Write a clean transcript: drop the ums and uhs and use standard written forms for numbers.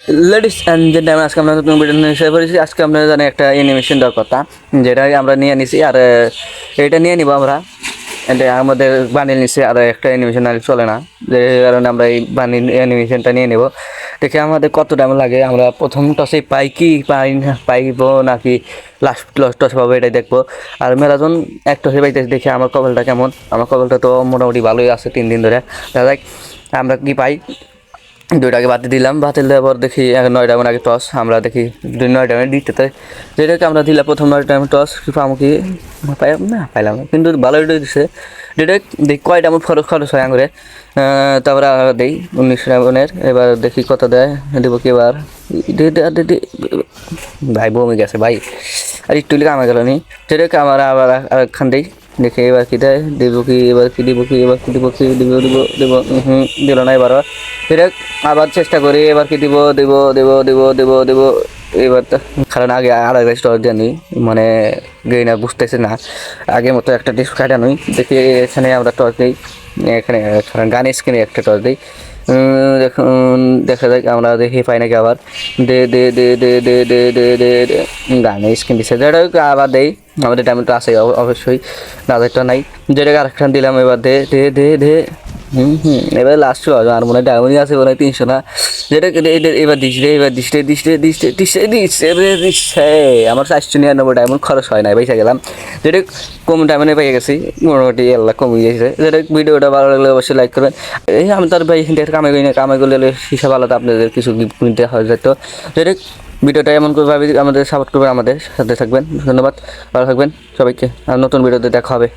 Ladies and gentleman, আজকে আমরা নতুন ভিডিও নিয়ে এসে পড়েছি। আজকে আমরা জানি একটা অ্যানিমেশন দেওয়ার কথা, যেটা আমরা নিয়ে নিছি। আর এটা নিয়ে নিব আমরা, এটা আমাদের বানিয়ে নিছি। আর একটা অ্যানিমেশন আর চলে না, যে কারণে আমরা এই বানিয়ে অ্যানিমেশনটা নিয়ে নেব। দেখে আমাদের কত টাইম লাগে, আমরা প্রথম টসে পাই কি পাইব নাকি লাস্ট টস পাবো, এটাই দেখবো। আর মেলাজন এক টসে পাইতেছি, দেখে আমার কপালটা কেমন। আমার কপালটা তো মোটামুটি ভালোই আছে 3 দিন ধরে। দেখা যাক আমরা কি পাই। দুইটাকে বাতিল দিলাম, বাতিল দেওয়ার পর দেখি 9টা আগে টস আমরা দেখি 9টা দিতে, যেটাকে আমরা দিলাম প্রথম 9টা টস পাবো কি পাইলাম না, পাইলাম না, কিন্তু ভালোই দিচ্ছে। যেটা দেখি কয়টা আমার খরচ হয় আঙুরে। তারপরে দিই 19 রাউন্ডের, এবার দেখি কত দেয়, দেবো কি এবার। ভাই বমি গেছে ভাই, আর একটু কামে গেল নি। যেটাকে আমার আবার আরেকখান দিই, দেখে এবার কি দেয়, দেবো কি এবার, কি দিব কি এবার, কি দিব কি দিব দিব দেবো, দিল না এবার। এটা আবার চেষ্টা করি, এবার কি দিব দেব দেব দেব দেব দেব এবার তো, কারণ আগে আর একটা স্টোর জানি, মানে গেইনা বুঝতেছে না আগের মতো একটা ডিস্ক কাটা নই। দেখি এখানে আমরা টর্চ দিই, এখানে গানের স্ক্রিনে একটা টর্চ দিই। দেখুন দেখা যাক, আমরা দেখি পাই নাকি আবার। দে দে দে দে দে দে দে দে দে গানের স্ক্রিন দিচ্ছে, যেটা আবার দেই। আমাদের টাইমটা আছে অবশ্যই, নাজারটা নাই। যেটাকে আরেকখান দিলাম, এবার দে দে দে দে এবার লাস্ট আর মনে হয় ডায়মন্ড আছে মনে হয় 300 না। যেটা এবার দিচ্ছে আমার 499 ডায়মন্ড খরচ হয় না, পয়সা গেলাম। যেটা কম ডায়মন্ডে পেয়ে গেছি, মোটামুটি আল্লাহ কমে গেছে। যেটা ভিডিওটা ভালো লাগলে অবশ্যই লাইক করবেন। এই আমি তার ভাই কামাই করি না, কামাই করলে হিসাব আলাদা, আপনাদের কিছু গিফট কিনতে হয় যেত। যেটা ভিডিওটা এমন করে ভাবি আমাদের সাপোর্ট করবেন, আমাদের সাথে থাকবেন। ধন্যবাদ, ভালো থাকবেন সবাইকে, আর নতুন ভিডিওতে দেখা হবে।